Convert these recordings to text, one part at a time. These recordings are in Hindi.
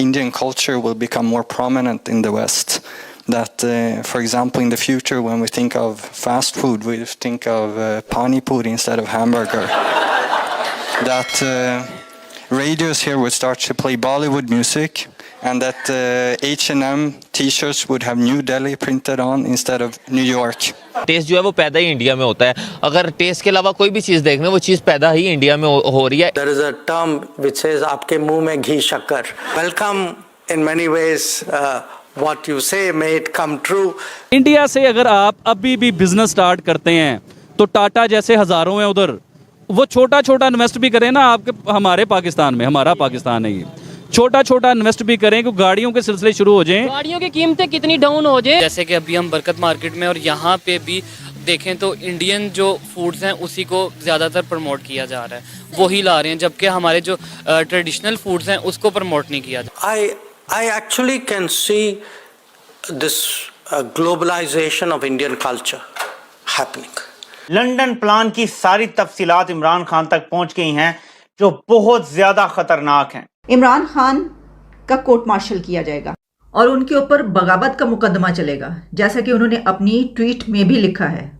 Indian culture will become more prominent in the West. That, for example, in the future, when we think of fast food, we think of pani puri instead of hamburger. That radios here would start to play Bollywood music, and that H&M t-shirts would have New Delhi printed on instead of New York. Test जो है वो पैदा ही इंडिया में होता है. अगर टेस्ट के अलावा कोई भी चीज़ देख लें, वो चीज़ पैदा ही इंडिया में हो रही है. There is a term which says आपके मुंह में घी शक्कर. Welcome in many ways. What you say may it come true. India से अगर आप अभी भी बिजनेस स्टार्ट करते हैं तो टाटा जैसे हजारों हैं उधर, वो छोटा छोटा इन्वेस्ट भी करें ना आपके हमारे पाकिस्तान में, हमारा पाकिस्तान है ये, छोटा छोटा इन्वेस्ट भी करें कि गाड़ियों के सिलसिले शुरू हो जाएं, गाड़ियों की कीमतें कितनी डाउन हो जाए. जैसे कि अभी हम बरकत मार्केट में और यहाँ पे भी देखें तो इंडियन जो फूड्स हैं उसी को ज़्यादातर प्रमोट किया जा रहा है, वही ला रहे हैं, जबकि हमारे जो ट्रेडिशनल फूड्स हैं उसको प्रमोट नहीं किया जा रहा. I actually can see this globalization of Indian culture happening. London plan की सारी तफसीलात इमरान खान तक पहुंच गई हैं जो बहुत ज्यादा खतरनाक हैं. इमरान खान का कोर्ट मार्शल किया जाएगा और उनके ऊपर बगावत का मुकदमा चलेगा, जैसा कि उन्होंने अपनी ट्वीट में भी लिखा है,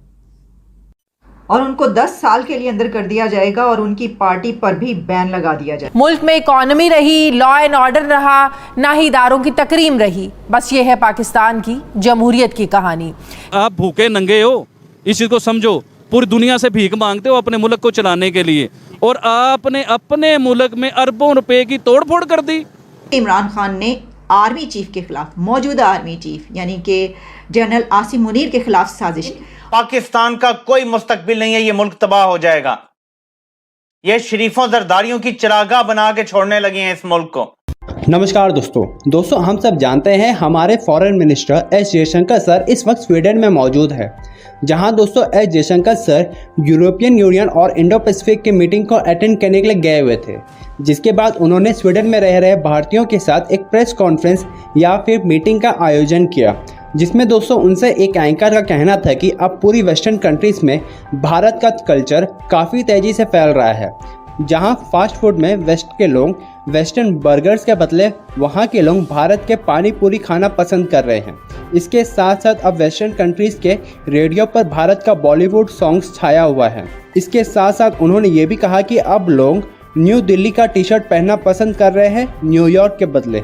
और उनको 10 साल के लिए अंदर कर दिया जाएगा और उनकी पार्टी पर भी बैन लगा दिया जाएगा. मुल्क में इकॉनमी रही, लॉ एंड ऑर्डर रहा, ना ही इदारों की तकरीम रही. बस ये है पाकिस्तान की जमहूरियत की कहानी. आप भूखे नंगे हो, इस चीज़ को समझो. पूरी दुनिया से भीख मांगते हो अपने मुल्क को चलाने के लिए, और आपने अपने मुल्क में अरबों रुपए की तोड़ फोड़ कर दी. इमरान खान ने आर्मी चीफ के खिलाफ, मौजूदा आर्मी चीफ यानी कि जनरल आसिम मुनीर के खिलाफ साजिश की. पाकिस्तान का कोई मुस्तकबिल नहीं है, ये मुल्क तबाह हो जाएगा. ये शरीफों जरदारियों की चरागाह बना के छोड़ने लगे हैं इस मुल्क को. नमस्कार दोस्तों हम सब जानते हैं हमारे foreign minister S Jaishankar sir इस वक्त स्वीडन में मौजूद है, जहां दोस्तों S Jaishankar sir European union और इंडो पैसिफिक की मीटिंग को अटेंड करने के लिए गए हुए थे, जिसके बाद उन्होंने स्वीडन में रह रहे भारतीयों के साथ एक प्रेस कॉन्फ्रेंस या फिर मीटिंग का आयोजन किया, जिसमें दोस्तों उनसे एक एंकर का कहना था कि अब पूरी वेस्टर्न कंट्रीज़ में भारत का कल्चर काफ़ी तेज़ी से फैल रहा है, जहां फास्ट फूड में वेस्ट के लोग वेस्टर्न बर्गर्स के बदले वहां के लोग भारत के पानी पूरी खाना पसंद कर रहे हैं. इसके साथ साथ अब वेस्टर्न कंट्रीज़ के रेडियो पर भारत का बॉलीवुड सॉन्ग्स छाया हुआ है. इसके साथ साथ उन्होंने ये भी कहा कि अब लोग न्यू दिल्ली का टी शर्ट पहनना पसंद कर रहे हैं न्यूयॉर्क के बदले.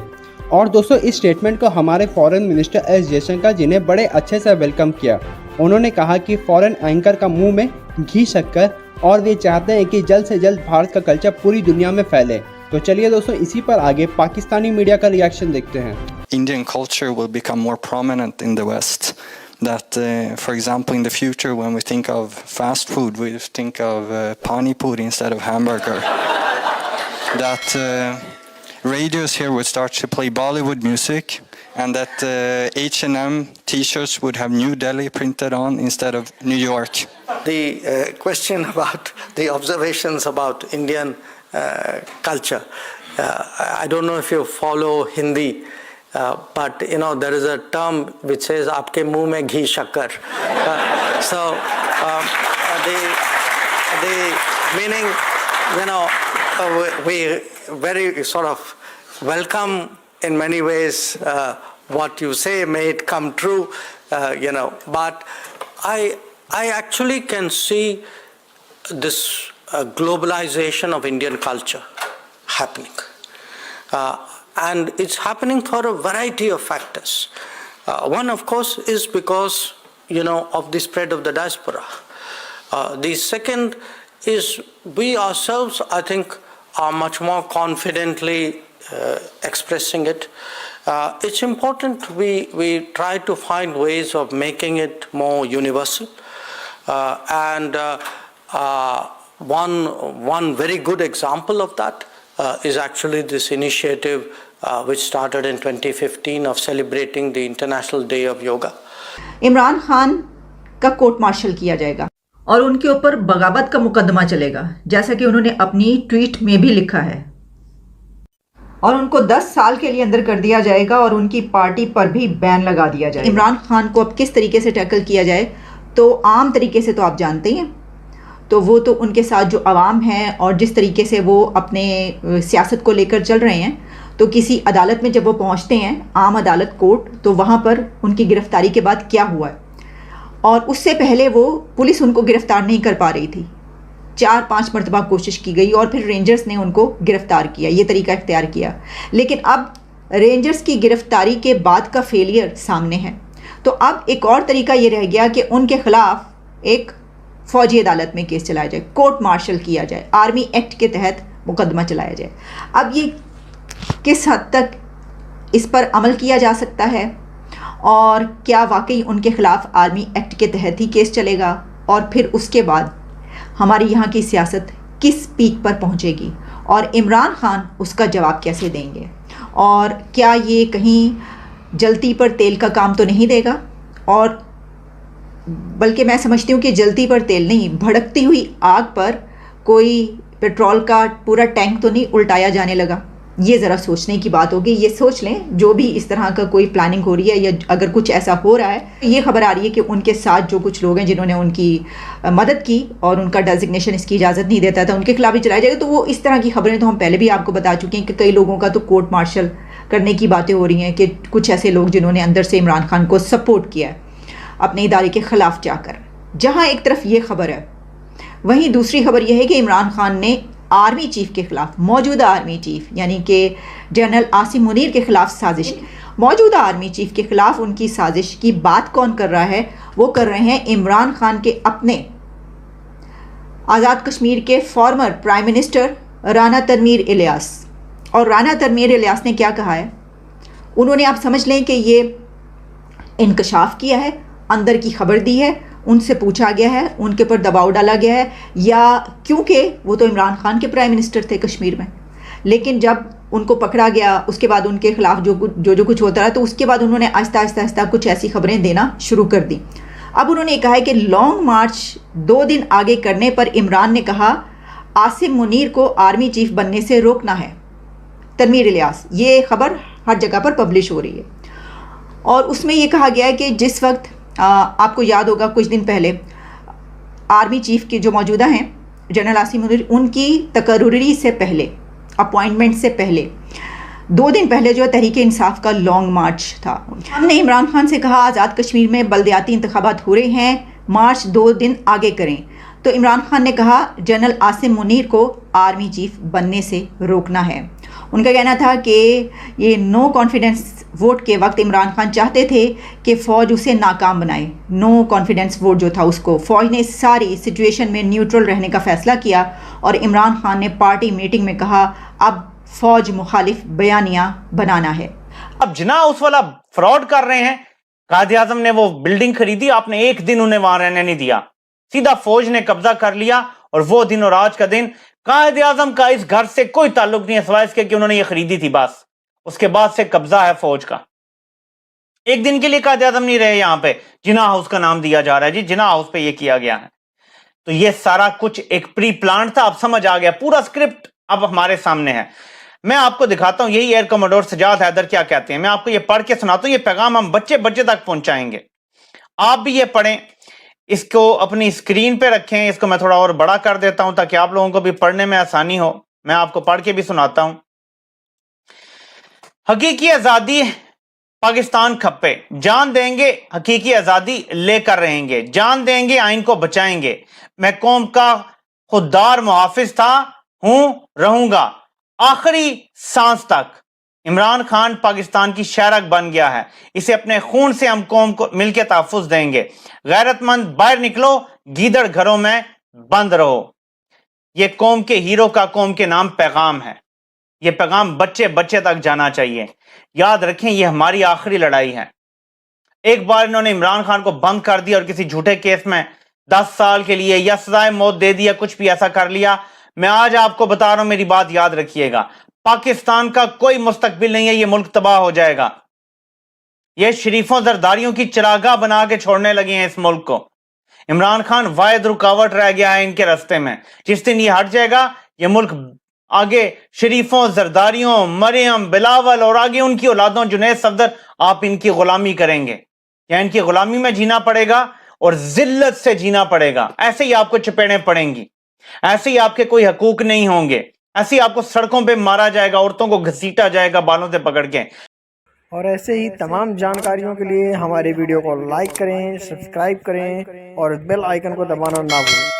और दोस्तों इस स्टेटमेंट को हमारे फॉरेन मिनिस्टर एस जयशंकर जी ने बड़े अच्छे से वेलकम किया. उन्होंने कहा कि फॉरेन एंकर का मुंह में घी शक्कर, और वे चाहते हैं कि जल्द से जल्द भारत का कल्चर पूरी दुनिया में फैले. तो चलिए दोस्तों इसी पर आगे पाकिस्तानी मीडिया का रिएक्शन देखते हैं. Indian culture will become more prominent in the West. That, for example, in the future, when we think of fast food, we think of pani puri instead of hamburger. That radios here would start to play Bollywood music, and that H&M t-shirts would have New Delhi printed on instead of New York. The question about the observations about Indian culture. I don't know if you follow Hindi, but you know there is a term which says "आपके मुंह में घी शक्कर." So the meaning, you know, we very sort of welcome in many ways what you say may it come true, you know. But I actually can see this globalization of Indian culture happening, and it's happening for a variety of factors. One, of course, is because of the spread of the diaspora. The second is we ourselves, I think, are much more confidently expressing it. It's important we try to find ways of making it more universal, and one very good example of that is actually this initiative which started in 2015 of celebrating the International Day of Yoga. Imran Khan का कोर्ट मार्शल किया जाएगा और उनके ऊपर बगावत का मुकदमा चलेगा, जैसा कि उन्होंने अपनी ट्वीट में भी लिखा है, और उनको 10 साल के लिए अंदर कर दिया जाएगा और उनकी पार्टी पर भी बैन लगा दिया जाएगा. इमरान खान को अब किस तरीके से टैकल किया जाए, तो आम तरीके से तो आप जानते हैं, तो वो तो उनके साथ जो आवाम है और जिस तरीके से वो अपने सियासत को लेकर चल रहे हैं, तो किसी अदालत में जब वो पहुंचते हैं, आम अदालत कोर्ट, तो वहाँ पर उनकी गिरफ्तारी के बाद क्या हुआ है, और उससे पहले वो पुलिस उनको गिरफ्तार नहीं कर पा रही थी। 4-5 मरतबा कोशिश की गई और फिर रेंजर्स ने उनको गिरफ्तार किया, ये तरीका इख्तियार किया। लेकिन अब रेंजर्स की गिरफ्तारी के बाद का फेलियर सामने है, तो अब एक और तरीका ये रह गया कि उनके खिलाफ एक फ़ौजी अदालत में केस चलाया जाए, कोर्ट मार्शल किया जाए, आर्मी एक्ट के तहत मुकदमा चलाया जाए। अब ये किस हद तक इस पर अमल किया जा सकता है और क्या वाकई उनके ख़िलाफ़ आर्मी एक्ट के तहत ही केस चलेगा, और फिर उसके बाद हमारी यहाँ की सियासत किस पीक पर पहुँचेगी और इमरान खान उसका जवाब कैसे देंगे, और क्या ये कहीं जलती पर तेल का काम तो नहीं देगा, और बल्कि मैं समझती हूँ कि जलती पर तेल नहीं, भड़कती हुई आग पर कोई पेट्रोल का पूरा टैंक तो नहीं उल्टाया जाने लगा। ये ज़रा सोचने की बात होगी। ये सोच लें, जो भी इस तरह का कोई प्लानिंग हो रही है या अगर कुछ ऐसा हो रहा है, ये खबर आ रही है कि उनके साथ जो कुछ लोग हैं जिन्होंने उनकी मदद की और उनका डेजिग्नेशन इसकी इजाज़त नहीं देता था, उनके खिलाफ भी चलाया जाएगा। तो वो इस तरह की खबरें तो हम पहले भी आपको बता चुके हैं कि कई लोगों का तो कोर्ट मार्शल करने की बातें हो रही हैं कि कुछ ऐसे लोग जिन्होंने अंदर से इमरान खान को सपोर्ट किया है अपने इदारे के ख़िलाफ़ जाकर। जहाँ एक तरफ ये खबर है, वहीं दूसरी खबर यह है कि इमरान खान ने आर्मी चीफ के ख़िलाफ़, मौजूदा आर्मी चीफ यानी कि जनरल आसिम मुनीर के ख़िलाफ़ साजिश, मौजूदा आर्मी चीफ के ख़िलाफ़ उनकी साजिश की बात कौन कर रहा है? वो कर रहे हैं इमरान खान के अपने आज़ाद कश्मीर के former prime minister Rana Tanveer Ilyas. और राना तनवीर इलियास ने क्या कहा है? उन्होंने, आप समझ लें कि ये इंकशाफ किया है, अंदर की खबर दी है, उनसे पूछा गया है, उनके ऊपर दबाव डाला गया है, या क्योंकि वो तो इमरान खान के प्राइम मिनिस्टर थे कश्मीर में, लेकिन जब उनको पकड़ा गया उसके बाद उनके खिलाफ जो कुछ होता रहा, तो उसके बाद उन्होंने आहिस्ता कुछ ऐसी खबरें देना शुरू कर दी। अब उन्होंने कहा है कि लॉन्ग मार्च 2 दिन आगे करने पर इमरान ने कहा आसिम मुनीर को आर्मी चीफ बनने से रोकना है। तनवीर इलियास, ये खबर हर जगह पर पब्लिश हो रही है, और उसमें ये कहा गया है कि जिस वक्त आपको याद होगा कुछ दिन पहले आर्मी चीफ के जो मौजूदा हैं जनरल आसिम मुनीर, उनकी तकर्रुरी से पहले, अपॉइंटमेंट से पहले 2 दिन पहले जो है तहरीक इंसाफ का लॉन्ग मार्च था। हमने इमरान खान से कहा आज़ाद कश्मीर में बल्दियाती इंतखाबात हो रहे हैं, मार्च 2 दिन आगे करें। तो इमरान खान ने कहा जनरल आसिम मुनीर को आर्मी चीफ बनने से रोकना है। उनका कहना था कि ये नो कॉन्फिडेंस वोट के वक्त इमरान खान चाहते थे कि फ़ौज उसे नाकाम बनाए। नो कॉन्फिडेंस वोट जो था उसको फ़ौज ने सारी सिचुएशन में न्यूट्रल रहने का फ़ैसला किया, और इमरान खान ने पार्टी मीटिंग में कहा अब फ़ौज मुखालिफ बयानियाँ बनाना है। अब जिना उस वाला फ्रॉड कर रहे हैं, कायद-ए-आज़म ने वो बिल्डिंग खरीदी, आपने एक दिन उन्हें वहां रहने नहीं दिया, सीधा फौज ने कब्जा कर लिया, और वो दिन और आज का दिन कायद-ए-आज़म का इस घर से कोई ताल्लुक नहीं है सिवाय इसके कि उन्होंने ये खरीदी थी, बस उसके बाद से कब्जा है फौज का। एक दिन के लिए कायद-ए-आज़म नहीं रहे यहां पे, जिना हाउस का नाम दिया जा रहा है जी, जिना हाउस पे ये किया गया है। तो ये सारा कुछ एक प्री प्लान था, अब समझ आ गया, पूरा स्क्रिप्ट अब हमारे सामने है। मैं आपको दिखाता हूं, यही एयर कमोडोर सजाद हैदर क्या कहते हैं, मैं आपको ये पढ़ के सुनाता हूं, ये पैगाम हम बच्चे तक पहुंचाएंगे। आप भी ये पढ़ें, इसको अपनी स्क्रीन पे रखें, इसको मैं थोड़ा और बड़ा कर देता हूं ताकि आप लोगों को भी पढ़ने में आसानी हो। मैं आपको पढ़ के भी सुनाता हूं। हकीकी आजादी पाकिस्तान खप्पे, जान देंगे हकीकी आजादी लेकर रहेंगे, जान देंगे आइन को बचाएंगे, मैं कौम का खुददार मुहाफिज था, हूं, रहूंगा आखिरी सांस तक। इमरान खान पाकिस्तान की शहरक बन गया है, इसे अपने खून से हम कौम को मिलकर तहफ़्फ़ुज़ देंगे। गैरतमंद बाहर निकलो, गीदड़ घरों में बंद रहो। ये कौम के हीरो का कौम के नाम पैगाम है, ये पैगाम बच्चे तक जाना चाहिए। याद रखें, ये हमारी आखिरी लड़ाई है। एक बार इन्होंने इमरान खान को बंद कर दिया और किसी झूठे केस में 10 साल के लिए या सजाए मौत दे दिया, कुछ भी ऐसा कर लिया। मैं आज आपको बता रहा हूं, मेरी बात याद रखिएगा, पाकिस्तान का कोई मुस्तकबिल नहीं है, ये मुल्क तबाह हो जाएगा। ये शरीफों जरदारियों की चरागाह बना के छोड़ने लगे हैं इस मुल्क को। इमरान खान वाहिद रुकावट रह गया है इनके रास्ते में। जिस दिन ये हट जाएगा, ये मुल्क आगे शरीफों जरदारियों, मरियम, बिलावल और आगे उनकी औलादों, जुनैद सफदर, आप इनकी गुलामी करेंगे या इनकी गुलामी में जीना पड़ेगा और जिल्लत से जीना पड़ेगा। ऐसे ही आपको चपेड़ें पड़ेंगी, ऐसे ही आपके कोई हकूक नहीं होंगे, ऐसी आपको सड़कों पे मारा जाएगा, औरतों को घसीटा जाएगा बालों से पकड़ के। और ऐसे ही तमाम जानकारियों के लिए हमारे वीडियो को लाइक करें, सब्सक्राइब करें और बेल आइकन को दबाना ना भूलें।